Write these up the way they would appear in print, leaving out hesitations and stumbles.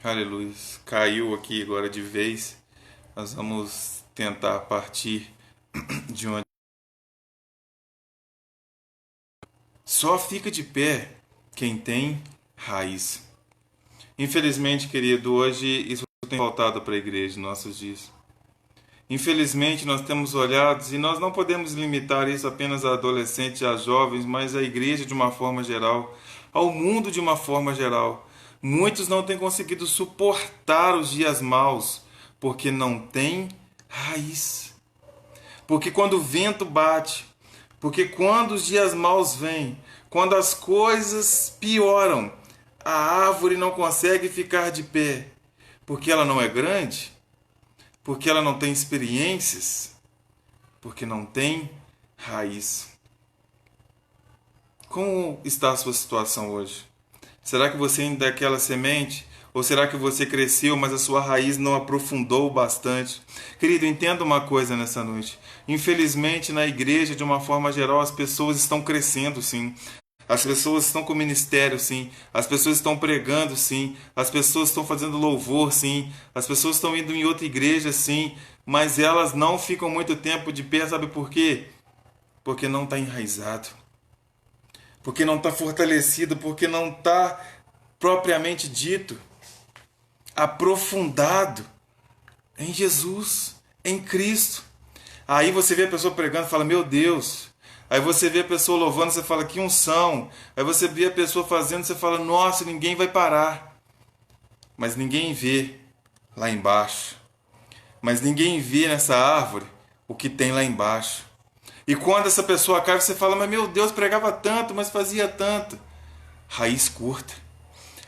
Aleluia. Caiu aqui agora de vez. Nós vamos tentar partir de onde. Só fica de pé quem tem raiz. Infelizmente, querido, hoje isso tem faltado para a igreja em nossos dias. Infelizmente, nós temos olhado e nós não podemos limitar isso apenas a adolescentes e a jovens, mas à igreja de uma forma geral, ao mundo de uma forma geral. Muitos não têm conseguido suportar os dias maus porque não têm raiz. Porque quando o vento bate, porque quando os dias maus vêm, quando as coisas pioram, a árvore não consegue ficar de pé, porque ela não é grande, porque ela não tem experiências, porque não tem raiz. Como está a sua situação hoje? Será que você ainda é aquela semente? Ou será que você cresceu, mas a sua raiz não aprofundou bastante? Querido, entenda uma coisa nessa noite. Infelizmente, na igreja, de uma forma geral, as pessoas estão crescendo, sim. As pessoas estão com ministério, sim. As pessoas estão pregando, sim. As pessoas estão fazendo louvor, sim. As pessoas estão indo em outra igreja, sim. Mas elas não ficam muito tempo de pé, sabe por quê? Porque não está enraizado. Porque não está fortalecido. Porque não está propriamente dito, aprofundado em Jesus, em Cristo. Aí você vê a pessoa pregando e fala, meu Deus. Aí você vê a pessoa louvando, você fala, que unção. Aí você vê a pessoa fazendo, você fala, nossa, ninguém vai parar. Mas ninguém vê lá embaixo. Mas ninguém vê nessa árvore o que tem lá embaixo. E quando essa pessoa cai, você fala, mas meu Deus, pregava tanto, mas fazia tanto. Raiz curta.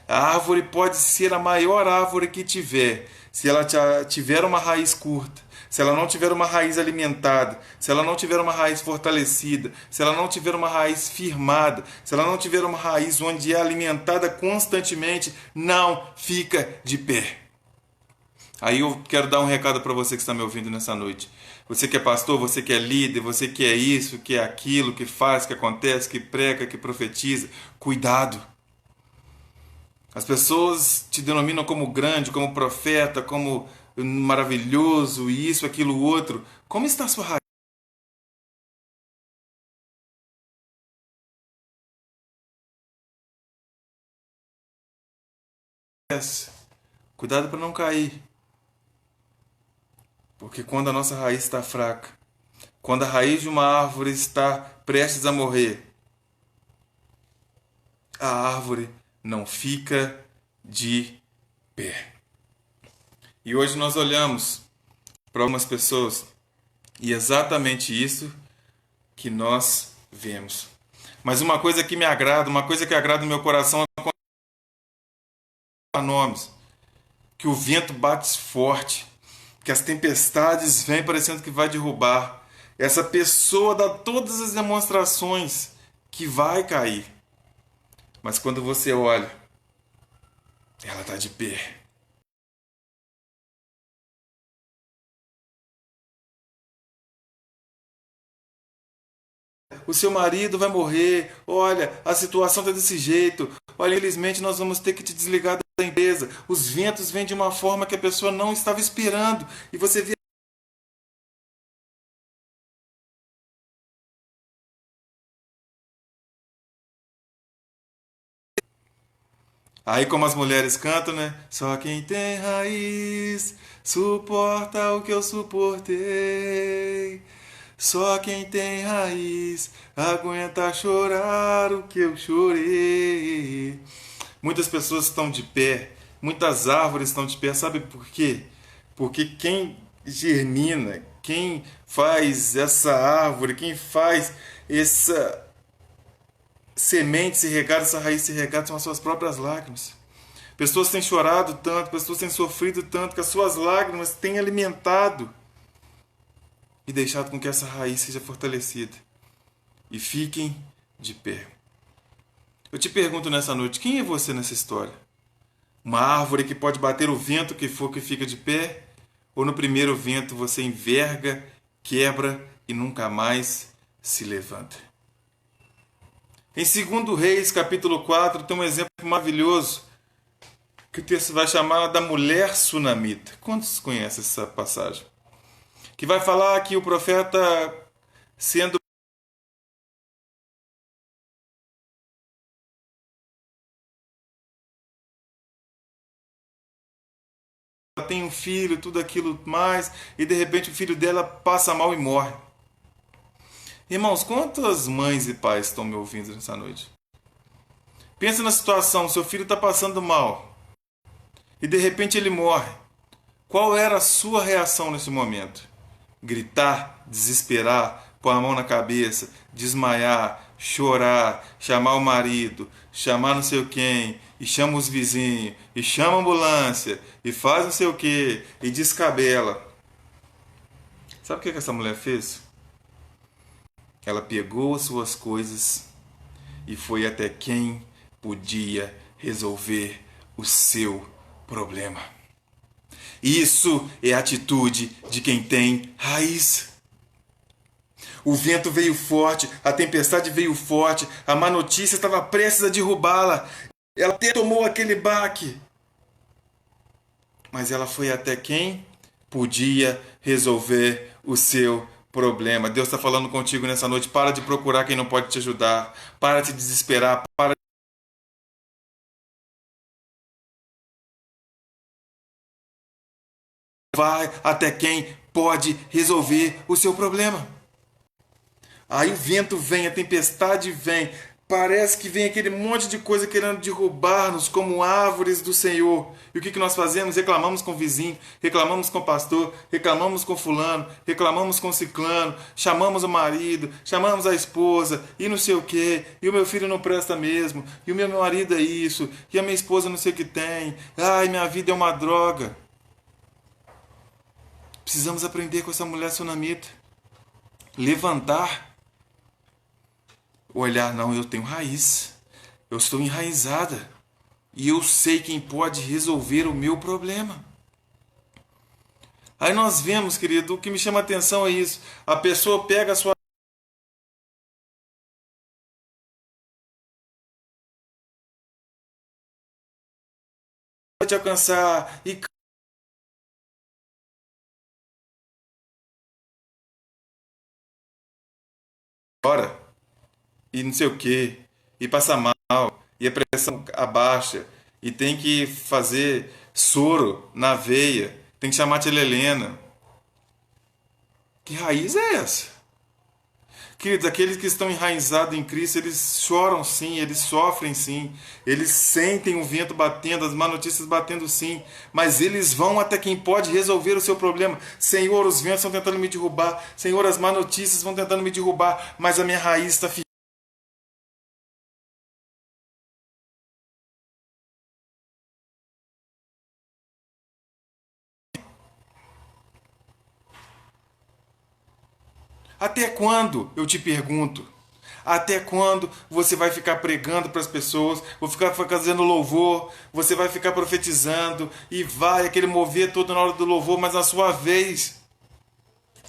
A árvore pode ser a maior árvore que tiver, se ela tiver uma raiz curta, se ela não tiver uma raiz alimentada, se ela não tiver uma raiz fortalecida, se ela não tiver uma raiz firmada, se ela não tiver uma raiz onde é alimentada constantemente, não fica de pé. Aí eu quero dar um recado para você que está me ouvindo nessa noite. Você que é pastor, você que é líder, você que é isso, que é aquilo, que faz, que acontece, que prega, que profetiza, cuidado. As pessoas te denominam como grande, como profeta, como maravilhoso, isso, aquilo, outro. Como está a sua raiz? Cuidado para não cair. Porque quando a nossa raiz está fraca, quando a raiz de uma árvore está prestes a morrer, a árvore não fica de pé. E hoje nós olhamos para algumas pessoas e é exatamente isso que nós vemos. Mas uma coisa que me agrada, uma coisa que agrada o meu coração é nomes, que o vento bate forte, que as tempestades vêm parecendo que vai derrubar. Essa pessoa dá todas as demonstrações que vai cair. Mas quando você olha, ela está de pé. O seu marido vai morrer. Olha, a situação está desse jeito. Olha, infelizmente nós vamos ter que te desligar da empresa. Os ventos vêm de uma forma que a pessoa não estava esperando. E você vê. Aí como as mulheres cantam, né? Só quem tem raiz suporta o que eu suportei. Só quem tem raiz aguenta chorar o que eu chorei. Muitas pessoas estão de pé, muitas árvores estão de pé, sabe por quê? Porque quem germina, quem faz essa árvore, quem faz essa semente se regar, essa raiz se regar, são as suas próprias lágrimas. Pessoas têm chorado tanto, pessoas têm sofrido tanto, que as suas lágrimas têm alimentado e deixado com que essa raiz seja fortalecida. E fiquem de pé. Eu te pergunto nessa noite, quem é você nessa história? Uma árvore que pode bater o vento que for que fica de pé? Ou no primeiro vento você enverga, quebra e nunca mais se levanta? Em 2 Reis, capítulo 4, tem um exemplo maravilhoso que o texto vai chamar da mulher sunamita. Quantos conhecem essa passagem? Que vai falar que o profeta, sendo ela tem um filho, tudo aquilo mais, e de repente o filho dela passa mal e morre. Irmãos, quantas mães e pais estão me ouvindo nessa noite? Pensa na situação, seu filho está passando mal e de repente ele morre. Qual era a sua reação nesse momento? Gritar, desesperar, pôr a mão na cabeça, desmaiar, chorar, chamar o marido, chamar não sei quem, e chama os vizinhos, e chama a ambulância, e faz não sei o que, e descabela. Sabe o que essa mulher fez? Ela pegou as suas coisas e foi até quem podia resolver o seu problema. Isso é a atitude de quem tem raiz. O vento veio forte, a tempestade veio forte, a má notícia estava prestes a derrubá-la. Ela até tomou aquele baque. Mas ela foi até quem podia resolver o seu problema. Deus está falando contigo nessa noite. Para de procurar quem não pode te ajudar. Para de desesperar. Para. Vai até quem pode resolver o seu problema. Aí o vento vem, a tempestade vem. Parece que vem aquele monte de coisa querendo derrubar-nos como árvores do Senhor. E o que nós fazemos? Reclamamos com o vizinho, reclamamos com o pastor, reclamamos com fulano, reclamamos com o ciclano, chamamos o marido, chamamos a esposa, e não sei o que, e o meu filho não presta mesmo, e o meu marido é isso, e a minha esposa não sei o que tem, ai, minha vida é uma droga. Precisamos aprender com essa mulher sunamita. Levantar. Olhar, não, eu tenho raiz. Eu estou enraizada. E eu sei quem pode resolver o meu problema. Aí nós vemos, querido, o que me chama a atenção é isso. A pessoa pega a sua te alcançar e chora. E não sei o que. E passa mal. E a pressão abaixa. E tem que fazer soro na veia. Tem que chamar a tia Helena. Que raiz é essa? Queridos, aqueles que estão enraizados em Cristo, eles choram sim, eles sofrem sim, eles sentem o vento batendo, as más notícias batendo sim, mas eles vão até quem pode resolver o seu problema. Senhor, os ventos estão tentando me derrubar, Senhor, as más notícias vão tentando me derrubar, mas a minha raiz está firme. Até quando, eu te pergunto? Até quando você vai ficar pregando para as pessoas, vou ficar fazendo louvor, você vai ficar profetizando e vai aquele mover todo na hora do louvor, mas na sua vez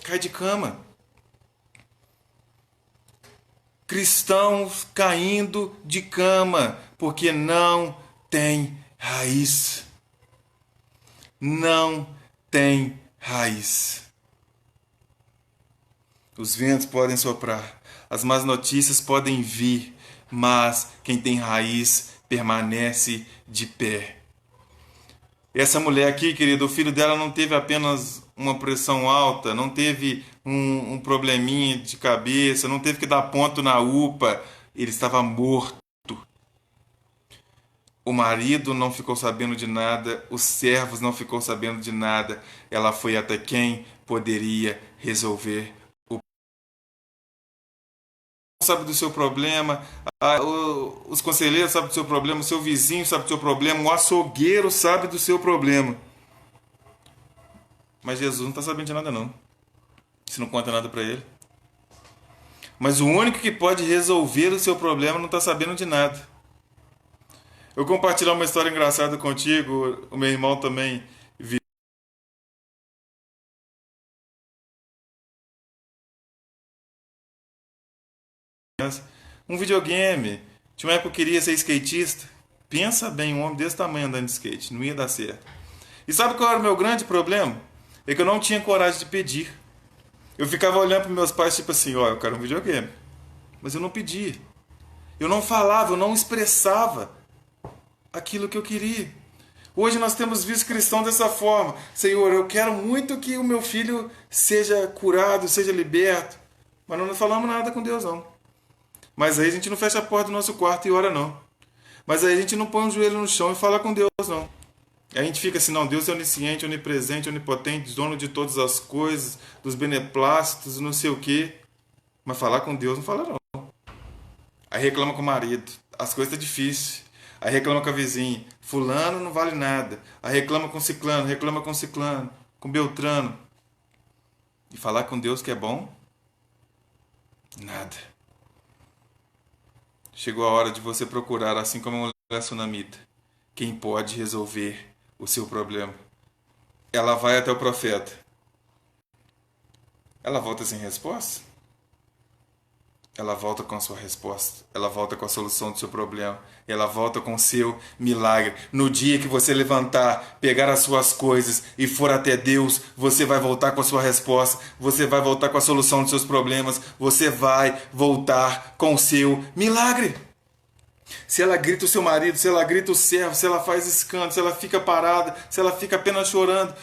cai de cama. Cristãos caindo de cama porque não tem raiz. Não tem raiz. Os ventos podem soprar, as más notícias podem vir, mas quem tem raiz permanece de pé. Essa mulher aqui, querido, o filho dela não teve apenas uma pressão alta, não teve um probleminha de cabeça, não teve que dar ponto na UPA, ele estava morto. O marido não ficou sabendo de nada, os servos não ficou sabendo de nada. Ela foi até quem poderia resolver. Sabe do seu problema, os conselheiros sabem do seu problema, o seu vizinho sabe do seu problema, o açougueiro sabe do seu problema. Mas Jesus não está sabendo de nada não. Você não conta nada para ele. Mas o único que pode resolver o seu problema não está sabendo de nada. Eu compartilhar uma história engraçada contigo, o meu irmão também viu um videogame. Tinha uma época que eu queria ser skatista. Pensa bem, um homem desse tamanho andando de skate, não ia dar certo. E sabe qual era o meu grande problema? É que eu não tinha coragem de pedir. Eu ficava olhando para meus pais, tipo assim, ó, eu quero um videogame. Mas eu não pedia. Eu não falava, eu não expressava aquilo que eu queria. Hoje nós temos visto cristãos dessa forma. Senhor, eu quero muito que o meu filho seja curado, seja liberto. Mas não falamos nada com Deus, não. Mas aí a gente não fecha a porta do nosso quarto e ora, não. Mas aí a gente não põe o joelho no chão e fala com Deus, não. A gente fica assim, não, Deus é onisciente, onipresente, onipotente, dono de todas as coisas, dos beneplácitos, não sei o quê. Mas falar com Deus não fala, não. Aí reclama com o marido, as coisas estão difíceis. Aí reclama com a vizinha, fulano não vale nada. Aí reclama com ciclano, com beltrano. E falar com Deus que é bom? Nada. Chegou a hora de você procurar, assim como a mulher sunamita, quem pode resolver o seu problema. Ela vai até o profeta. Ela volta sem resposta? Ela volta com a sua resposta. Ela volta com a solução do seu problema. Ela volta com o seu milagre. No dia que você levantar, pegar as suas coisas e for até Deus, você vai voltar com a sua resposta. Você vai voltar com a solução dos seus problemas. Você vai voltar com o seu milagre. Se ela grita o seu marido, se ela grita o servo, se ela faz escândalo, se ela fica parada, se ela fica apenas chorando,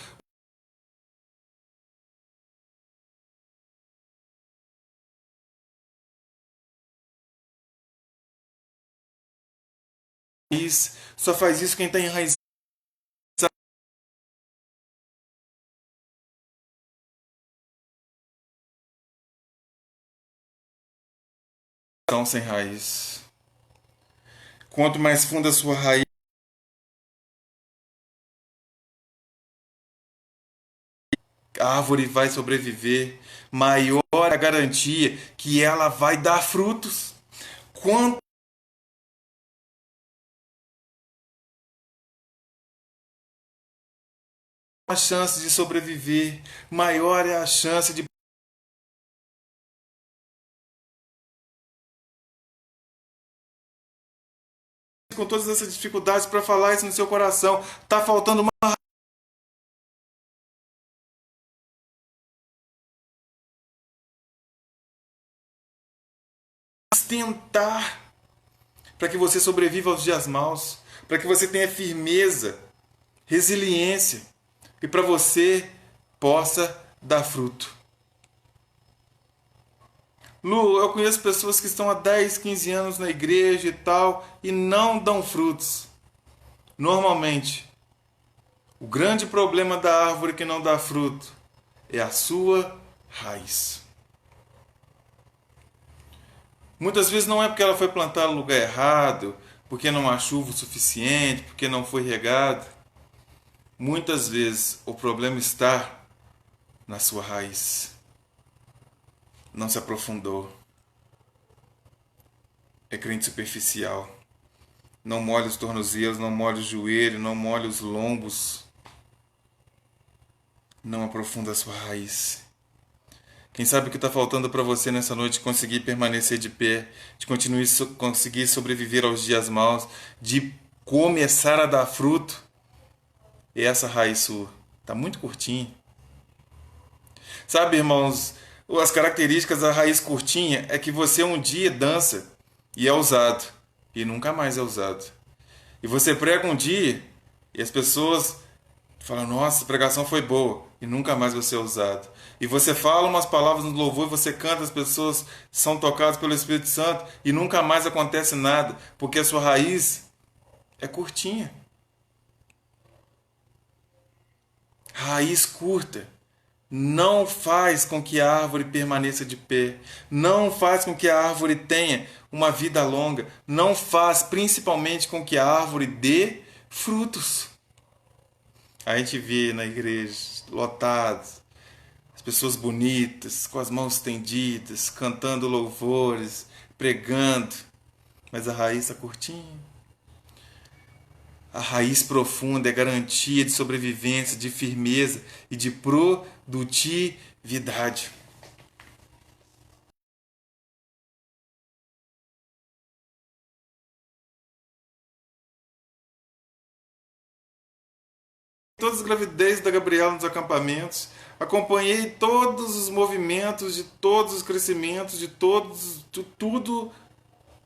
isso, só faz isso quem está enraizado sem raiz. Quanto mais funda a sua raiz, a árvore vai sobreviver, maior a garantia que ela vai dar frutos. Quanto a chance de sobreviver, maior é a chance de, com todas essas dificuldades para falar isso no seu coração, tá faltando uma tentar para que você sobreviva aos dias maus, para que você tenha firmeza, resiliência e para você possa dar fruto. Lu, eu conheço pessoas que estão há 10, 15 anos na igreja e tal e não dão frutos. Normalmente, o grande problema da árvore que não dá fruto é a sua raiz. Muitas vezes não é porque ela foi plantada no lugar errado, porque não há chuva o suficiente, porque não foi regada. Muitas vezes o problema está na sua raiz. Não se aprofundou. É crente superficial. Não molha os tornozelos, não molha o joelho, não molha os lombos. Não aprofunda a sua raiz. Quem sabe o que está faltando para você nessa noite conseguir permanecer de pé, de conseguir sobreviver aos dias maus, de começar a dar fruto? E essa raiz sua está muito curtinha. Sabe, irmãos, as características da raiz curtinha é que você um dia dança e é usado, e nunca mais é usado. E você prega um dia e as pessoas falam, nossa, a pregação foi boa, e nunca mais você é usado. E você fala umas palavras no louvor, e você canta, as pessoas são tocadas pelo Espírito Santo, e nunca mais acontece nada, porque a sua raiz é curtinha. Raiz curta não faz com que a árvore permaneça de pé, não faz com que a árvore tenha uma vida longa, não faz principalmente com que a árvore dê frutos. A gente vê na igreja lotados, as pessoas bonitas, com as mãos estendidas, cantando louvores, pregando, mas a raiz está curtinha. A raiz profunda é garantia de sobrevivência, de firmeza e de produtividade. todas as gravidez da Gabriela nos acampamentos, acompanhei todos os movimentos, de todos os crescimentos, de tudo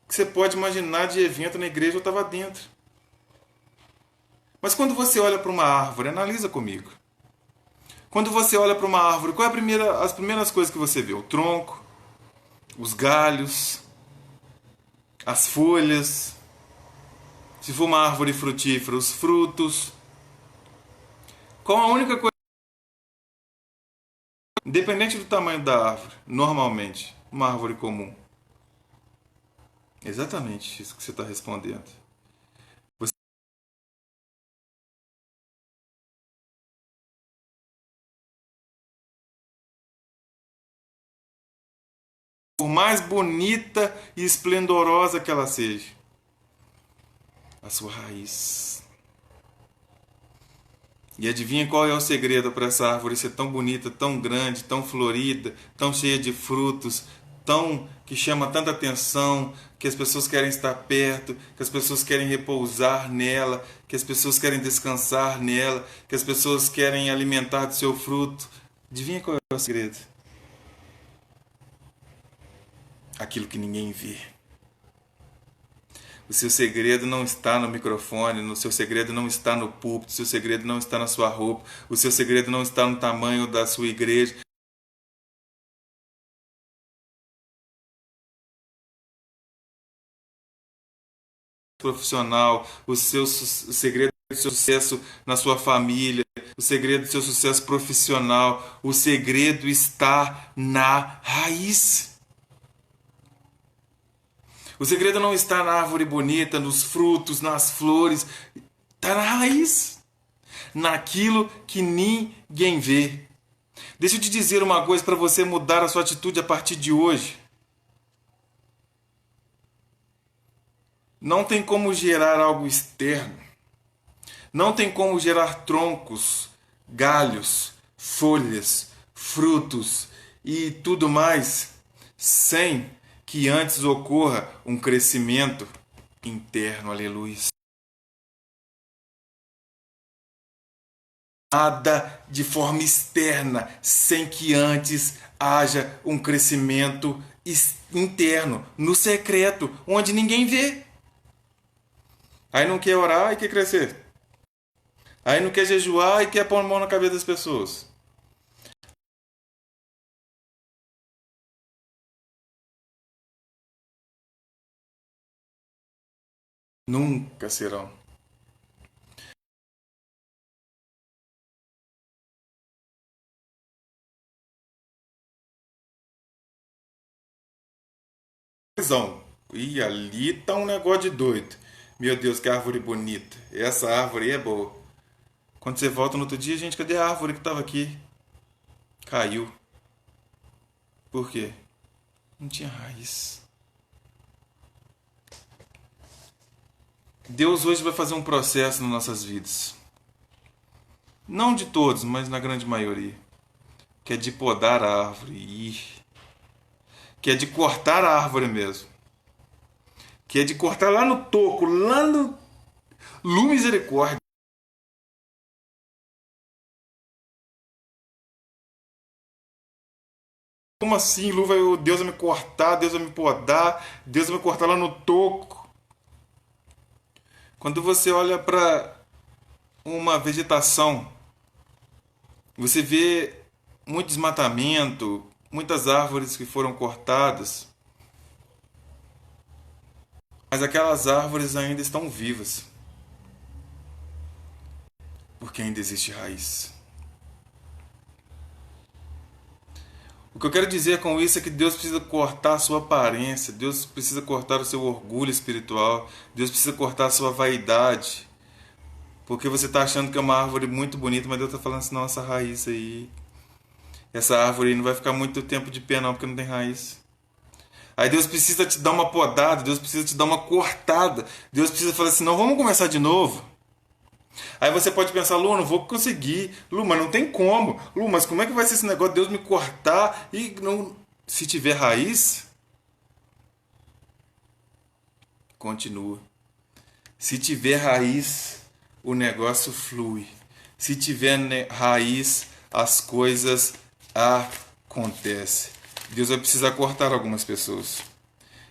que você pode imaginar de evento na igreja, eu estava dentro. Mas quando você olha para uma árvore, analisa comigo. Quando você olha para uma árvore, qual é as primeiras coisas que você vê? O tronco, os galhos, as folhas. Se for uma árvore frutífera, os frutos. Qual a única coisa, independente do tamanho da árvore, normalmente, uma árvore comum? Exatamente isso que você está respondendo. Você, por mais bonita e esplendorosa que ela seja, a sua raiz. E adivinha qual é o segredo para essa árvore ser tão bonita, tão grande, tão florida, tão cheia de frutos, tão que chama tanta atenção, que as pessoas querem estar perto, que as pessoas querem repousar nela, que as pessoas querem descansar nela, que as pessoas querem alimentar do seu fruto. Adivinha qual é o segredo? Aquilo que ninguém vê. O seu segredo não está no microfone, o seu segredo não está no púlpito, o seu segredo não está na sua roupa, o seu segredo não está no tamanho da sua igreja. Profissional, o segredo do seu sucesso na sua família, o segredo do seu sucesso profissional, o segredo está na raiz. O segredo não está na árvore bonita, nos frutos, nas flores, está na raiz, naquilo que ninguém vê. Deixa eu te dizer uma coisa para você mudar a sua atitude a partir de hoje. Não tem como gerar algo externo. Não tem como gerar troncos, galhos, folhas, frutos e tudo mais sem que antes ocorra um crescimento interno. Aleluia. Nada de forma externa sem que antes haja um crescimento interno, no secreto, onde ninguém vê. Aí não quer orar e quer crescer. Aí não quer jejuar e quer pôr a mão na cabeça das pessoas. Nunca serão. Visão. E ali tá um negócio de doido. Meu Deus, que árvore bonita. Essa árvore aí é boa. Quando você volta no outro dia, gente, cadê a árvore que estava aqui? Caiu. Por quê? Não tinha raiz. Deus hoje vai fazer um processo nas nossas vidas. Não de todos, mas na grande maioria. Que é de podar a árvore. Que é de cortar a árvore mesmo. Que é de cortar lá no toco, lá no. Lu misericórdia. Como assim, Lu? Deus vai me cortar, Deus vai me podar, Deus vai me cortar lá no toco. Quando você olha para uma vegetação, você vê muito desmatamento, muitas árvores que foram cortadas, mas aquelas árvores ainda estão vivas, porque ainda existe raiz. O que eu quero dizer com isso é que Deus precisa cortar a sua aparência, Deus precisa cortar o seu orgulho espiritual, Deus precisa cortar a sua vaidade, porque você está achando que é uma árvore muito bonita, mas Deus está falando assim, não, essa raiz aí, essa árvore aí não vai ficar muito tempo de pé não, porque não tem raiz. Aí Deus precisa te dar uma podada, Deus precisa te dar uma cortada, Deus precisa falar assim, não, vamos começar de novo. Aí você pode pensar, Lu, não vou conseguir. Lu, mas não tem como. Lu, mas como é que vai ser esse negócio de Deus me cortar e não... Se tiver raiz, continua. Se tiver raiz, o negócio flui. Se tiver raiz, as coisas acontecem. Deus vai precisar cortar algumas pessoas.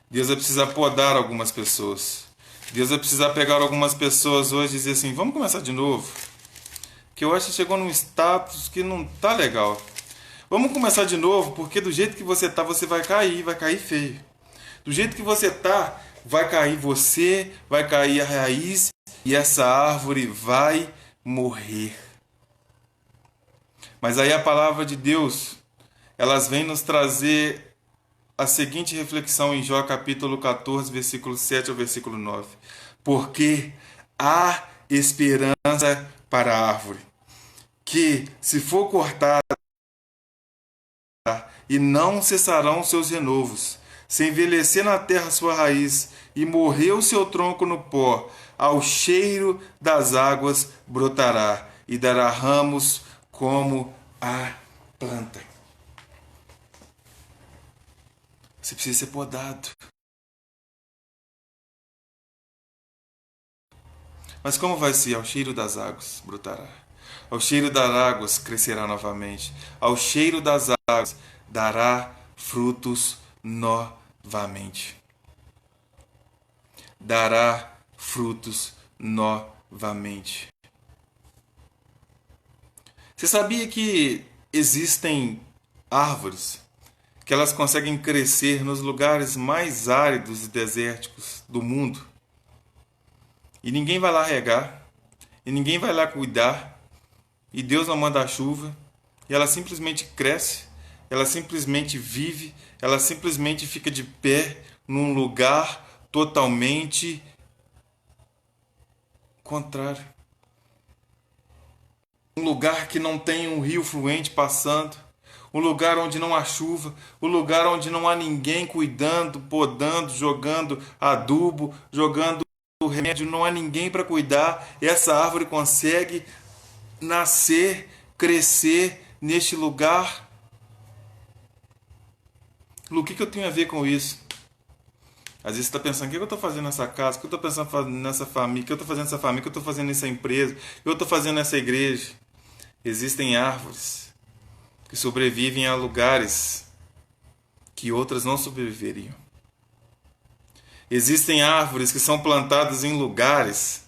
Deus vai precisar podar algumas pessoas. Deus vai precisar pegar algumas pessoas hoje e dizer assim, vamos começar de novo. Que eu acho que chegou num status que não tá legal. Vamos começar de novo, porque do jeito que você tá, você vai cair feio. Do jeito que você tá, vai cair você, vai cair a raiz e essa árvore vai morrer. Mas aí a palavra de Deus, elas vêm nos trazer a seguinte reflexão em Jó capítulo 14, versículo 7 ao versículo 9. Porque há esperança para a árvore, que se for cortada, e não cessarão seus renovos. Se envelhecer na terra sua raiz, e morrer o seu tronco no pó, ao cheiro das águas brotará, e dará ramos como a planta. Você precisa ser podado. Mas como vai ser? Ao cheiro das águas brotará. Ao cheiro das águas crescerá novamente. Ao cheiro das águas dará frutos novamente. Dará frutos novamente. Você sabia que existem árvores que elas conseguem crescer nos lugares mais áridos e desérticos do mundo? E ninguém vai lá regar, e ninguém vai lá cuidar, e Deus não manda a chuva, e ela simplesmente cresce, ela simplesmente vive, ela simplesmente fica de pé num lugar totalmente contrário. Um lugar que não tem um rio fluente passando, um lugar onde não há chuva, um lugar onde não há ninguém cuidando, podando, jogando adubo, jogando remédio, não há ninguém para cuidar. Essa árvore consegue nascer, crescer neste lugar. Lu, o que eu tenho a ver com isso? Às vezes você está pensando, o que eu estou fazendo nessa casa? O que eu estou pensando nessa família? O que eu estou fazendo nessa família? O que eu estou fazendo nessa empresa? O que eu estou fazendo nessa igreja? Existem árvores que sobrevivem a lugares que outras não sobreviveriam. Existem árvores que são plantadas em lugares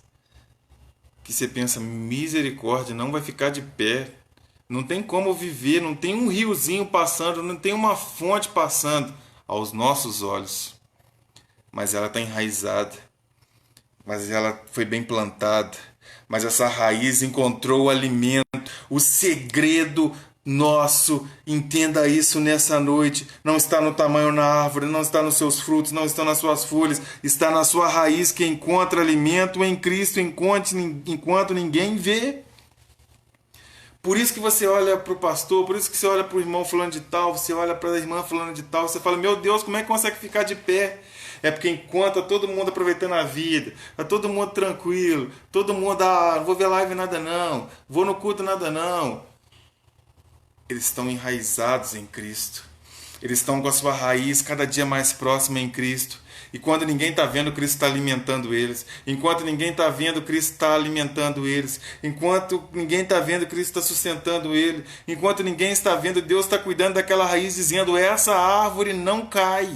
que você pensa, misericórdia, não vai ficar de pé. Não tem como viver, não tem um riozinho passando, não tem uma fonte passando aos nossos olhos. Mas ela está enraizada, mas ela foi bem plantada, mas essa raiz encontrou o alimento, o segredo nosso. Entenda isso nessa noite. Não está no tamanho da árvore, não está nos seus frutos, não está nas suas folhas, está na sua raiz que encontra alimento em Cristo enquanto ninguém vê. Por isso que você olha para o pastor, por isso que você olha para o irmão fulano de tal, você olha para a irmã fulano de tal, você fala, meu Deus, como é que consegue ficar de pé? É porque enquanto tá todo mundo aproveitando a vida, tá todo mundo tranquilo, todo mundo, não vou ver live nada não, vou no culto nada não. Eles estão enraizados em Cristo. Eles estão com a sua raiz cada dia mais próxima em Cristo. E quando ninguém está vendo, Cristo está alimentando eles. Enquanto ninguém está vendo, Cristo está alimentando eles. Enquanto ninguém está vendo, Cristo está sustentando ele. Enquanto ninguém está vendo, Deus está cuidando daquela raiz, dizendo, essa árvore não cai.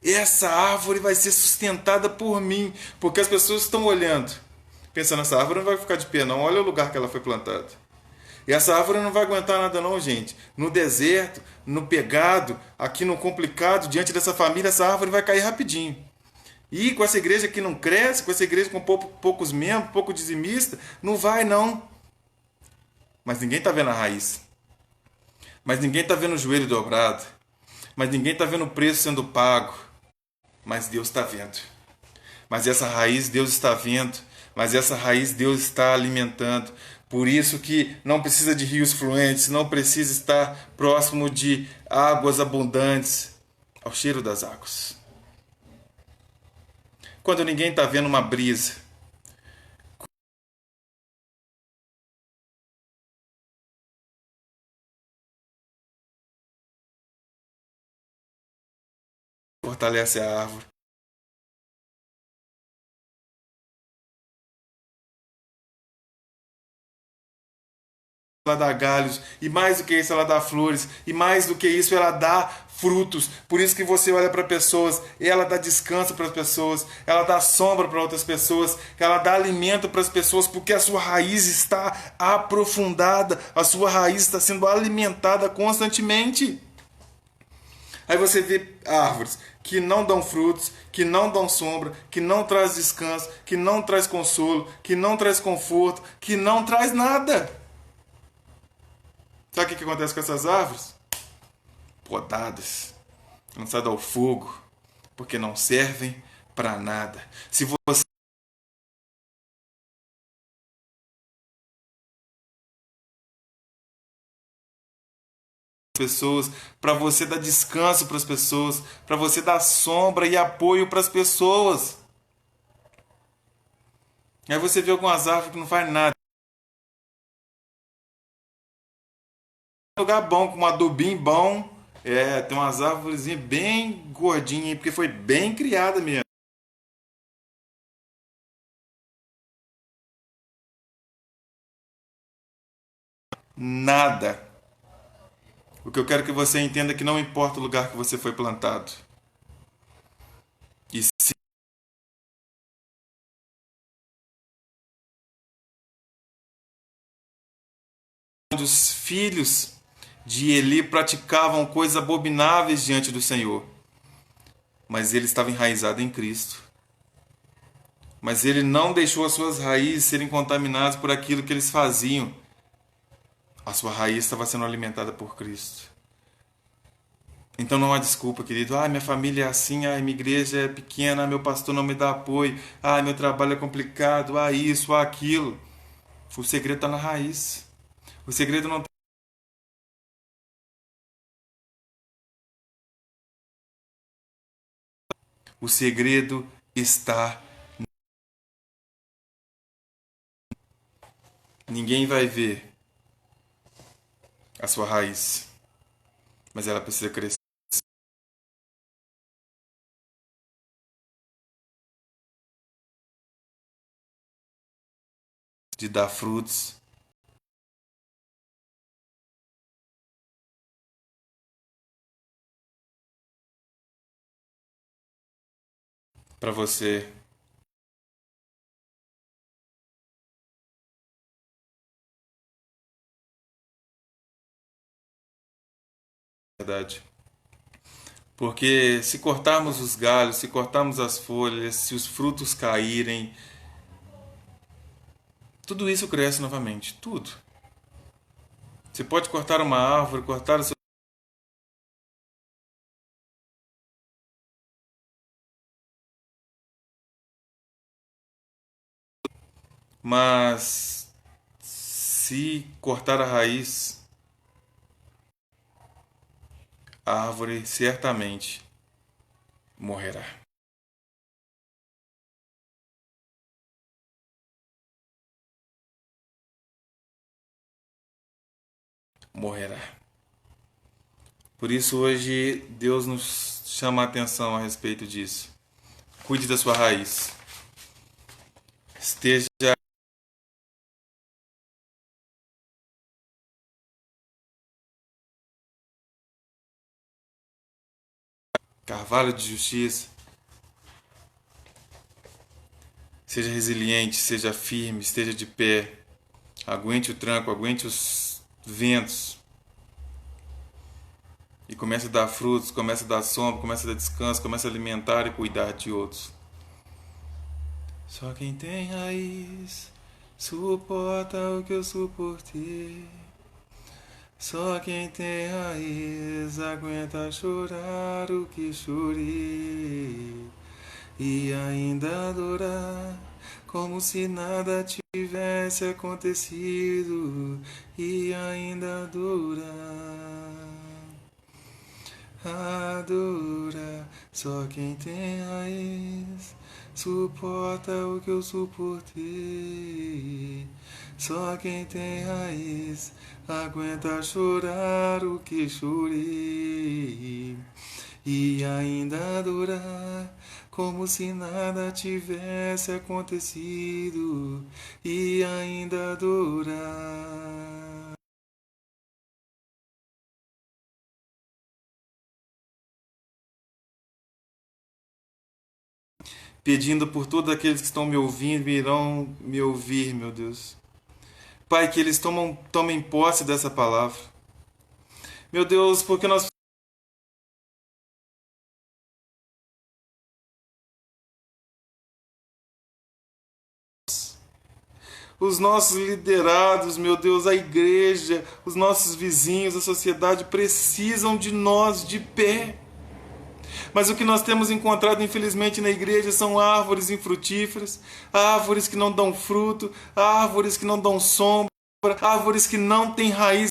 Essa árvore vai ser sustentada por mim. Porque as pessoas estão olhando, pensando, essa árvore não vai ficar de pé não. Olha o lugar que ela foi plantada. E essa árvore não vai aguentar nada não, gente. No deserto, no pegado, aqui no complicado, diante dessa família, essa árvore vai cair rapidinho. E com essa igreja que não cresce, com essa igreja com poucos membros, pouco dizimista, não vai não. Mas ninguém está vendo a raiz. Mas ninguém está vendo o joelho dobrado. Mas ninguém está vendo o preço sendo pago. Mas Deus está vendo. Mas essa raiz Deus está vendo. Mas essa raiz Deus está alimentando. Por isso que não precisa de rios fluentes, não precisa estar próximo de águas abundantes, ao cheiro das águas. Quando ninguém está vendo uma brisa, fortalece a árvore. ela dá galhos, e mais do que isso ela dá flores, e mais do que isso ela dá frutos. Por isso que você olha para pessoas, ela dá descanso para as pessoas, ela dá sombra para outras pessoas, ela dá alimento para as pessoas, porque a sua raiz está aprofundada, a sua raiz está sendo alimentada constantemente. Aí você vê árvores que não dão frutos, que não dão sombra, que não traz descanso, que não traz consolo, que não traz conforto, que não traz nada. Sabe o que acontece com essas árvores? Podadas, lançadas ao fogo, porque não servem para nada. Se você pessoas, para você dar descanso para as pessoas, para você dar sombra e apoio para as pessoas. Aí você vê algumas árvores que não faz nada. Um lugar bom, com um adubinho bom, tem umas árvores bem gordinhas, porque foi bem criada mesmo. Nada. O que eu quero que você entenda é que não importa o lugar que você foi plantado. E se os filhos de Eli praticavam coisas abomináveis diante do Senhor, mas ele estava enraizado em Cristo. Mas ele não deixou as suas raízes serem contaminadas por aquilo que eles faziam. A sua raiz estava sendo alimentada por Cristo. Então não há desculpa, querido. Minha família é assim, minha igreja é pequena, meu pastor não me dá apoio, meu trabalho é complicado, isso, aquilo. O segredo está na raiz. O segredo não. O segredo está. Ninguém vai ver a sua raiz, mas ela precisa crescer. De dar frutos. Para você. Verdade. Porque se cortarmos os galhos, se cortarmos as folhas, se os frutos caírem, tudo isso cresce novamente. Tudo. Você pode cortar uma árvore, cortar o seu. Mas se cortar a raiz, a árvore certamente morrerá. Morrerá. Por isso hoje Deus nos chama a atenção a respeito disso. Cuide da sua raiz. Esteja carvalho de justiça. Seja resiliente, seja firme, esteja de pé. Aguente o tranco, aguente os ventos. E comece a dar frutos, comece a dar sombra, comece a dar descanso, comece a alimentar e cuidar de outros. Só quem tem raiz suporta o que eu suportei. Só quem tem raiz aguenta chorar o que chorei. E ainda adorar como se nada tivesse acontecido. E ainda adorar. Adorar, só quem tem raiz suporta o que eu suportei. Só quem tem raiz aguenta chorar o que chorei. E ainda adorar como se nada tivesse acontecido. E ainda adorar. pedindo por todos aqueles que estão me ouvindo e irão me ouvir, meu Deus. Pai, que eles tomem posse dessa palavra. Meu Deus, porque os nossos liderados, meu Deus, a igreja, os nossos vizinhos, a sociedade precisam de nós de pé. Mas o que nós temos encontrado, infelizmente, na igreja são árvores infrutíferas, árvores que não dão fruto, árvores que não dão sombra, árvores que não têm raiz.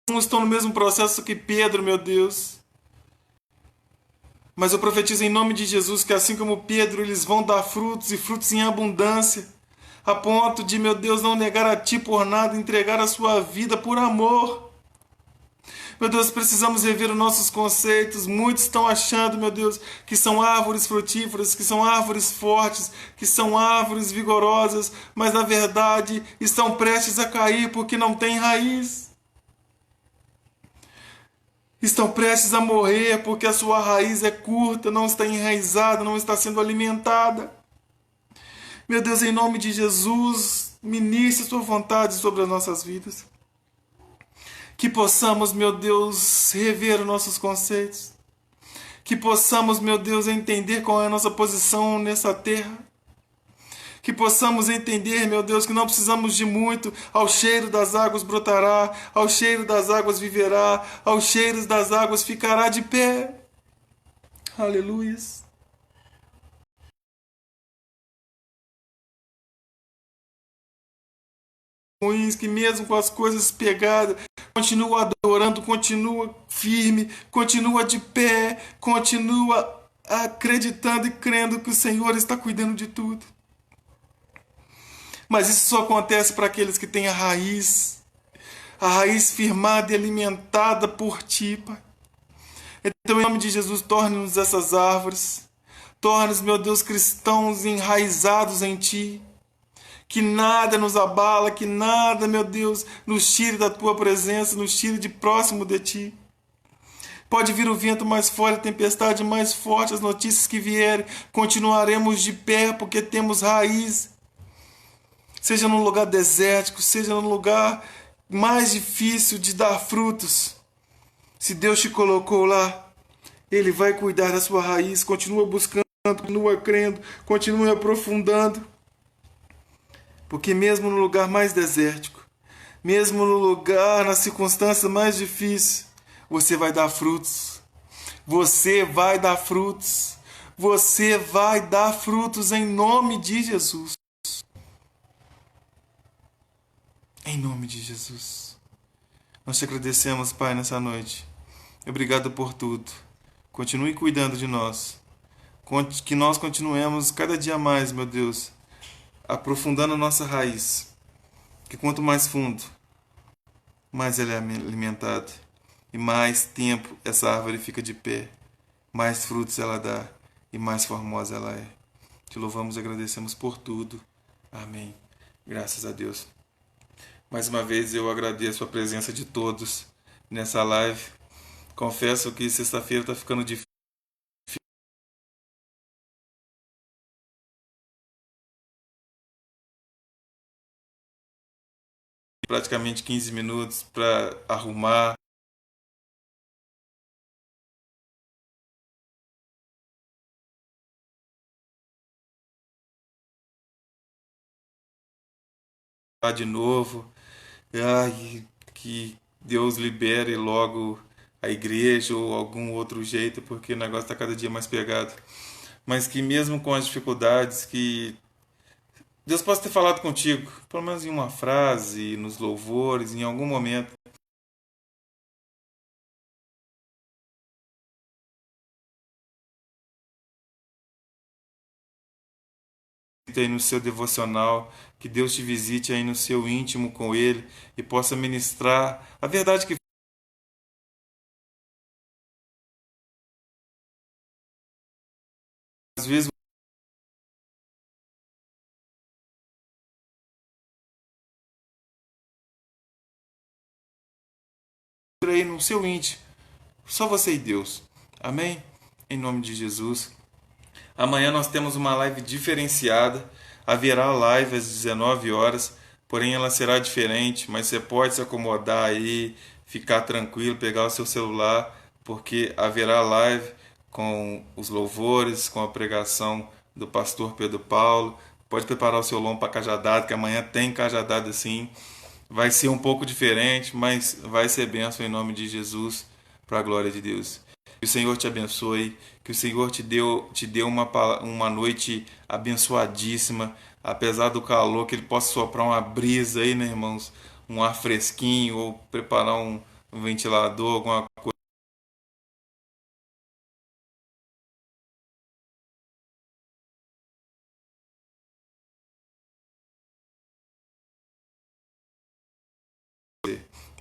Não estão no mesmo processo que Pedro, meu Deus. Mas eu profetizo em nome de Jesus que assim como Pedro, eles vão dar frutos e frutos em abundância, a ponto de, meu Deus, não negar a Ti por nada, entregar a sua vida por amor. Meu Deus, precisamos rever os nossos conceitos. Muitos estão achando, meu Deus, que são árvores frutíferas, que são árvores fortes, que são árvores vigorosas, mas na verdade estão prestes a cair porque não têm raiz. Estão prestes a morrer porque a sua raiz é curta, não está enraizada, não está sendo alimentada. Meu Deus, em nome de Jesus, ministre sua vontade sobre as nossas vidas. Que possamos, meu Deus, rever os nossos conceitos. Que possamos, meu Deus, entender qual é a nossa posição nessa terra. Que possamos entender, meu Deus, que não precisamos de muito. Ao cheiro das águas brotará, ao cheiro das águas viverá, ao cheiro das águas ficará de pé. Aleluia. Ruins, que mesmo com as coisas pegadas, continua adorando, continua firme, continua de pé, continua acreditando e crendo que o Senhor está cuidando de tudo. Mas isso só acontece para aqueles que têm a raiz firmada e alimentada por Ti, Pai. Então, em nome de Jesus, torne-nos essas árvores, torne-nos, meu Deus, cristãos enraizados em Ti. Que nada nos abala, que nada, meu Deus, nos tire da Tua presença, nos tire de próximo de Ti. Pode vir o vento mais forte, a tempestade mais forte, as notícias que vierem, continuaremos de pé porque temos raiz. Seja num lugar desértico, seja num lugar mais difícil de dar frutos. Se Deus te colocou lá, Ele vai cuidar da sua raiz. Continua buscando, continua crendo, continue aprofundando. Porque mesmo no lugar mais desértico, mesmo no lugar, na circunstância mais difícil, você vai dar frutos. Você vai dar frutos. Você vai dar frutos em nome de Jesus. Em nome de Jesus. Nós te agradecemos, Pai, nessa noite. Obrigado por tudo. Continue cuidando de nós. Que nós continuemos cada dia mais, meu Deus, aprofundando a nossa raiz. Que quanto mais fundo, mais ela é alimentada. E mais tempo essa árvore fica de pé. Mais frutos ela dá. E mais formosa ela é. Te louvamos e agradecemos por tudo. Amém. Graças a Deus. Mais uma vez eu agradeço a presença de todos nessa live. Confesso que sexta-feira está ficando difícil. Praticamente 15 minutos para arrumar. De novo. Ai, que Deus libere logo a igreja ou algum outro jeito, porque o negócio está cada dia mais pegado. Mas que mesmo com as dificuldades, que Deus possa ter falado contigo, pelo menos em uma frase, nos louvores, em algum momento. Aí no seu devocional, que Deus te visite aí no seu íntimo com Ele e possa ministrar a verdade que às vezes aí no seu íntimo. Só você e Deus. Amém? Em nome de Jesus. Amanhã nós temos uma live diferenciada. Haverá live às 19 horas, porém ela será diferente, mas você pode se acomodar aí, ficar tranquilo, pegar o seu celular, porque haverá live com os louvores, com a pregação do pastor Pedro Paulo. Pode preparar o seu lombo para cajadada, que amanhã tem cajadada sim. Vai ser um pouco diferente, mas vai ser bênção em nome de Jesus, para a glória de Deus. Que o Senhor te abençoe, que o Senhor te dê uma noite abençoadíssima, apesar do calor, que Ele possa soprar uma brisa aí, né, irmãos? Um ar fresquinho, ou preparar um ventilador, alguma coisa.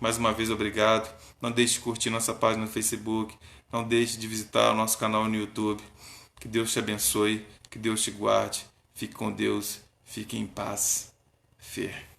Mais uma vez, obrigado. Não deixe de curtir nossa página no Facebook. Não deixe de visitar o nosso canal no YouTube. Que Deus te abençoe, que Deus te guarde. Fique com Deus, fique em paz. Fé.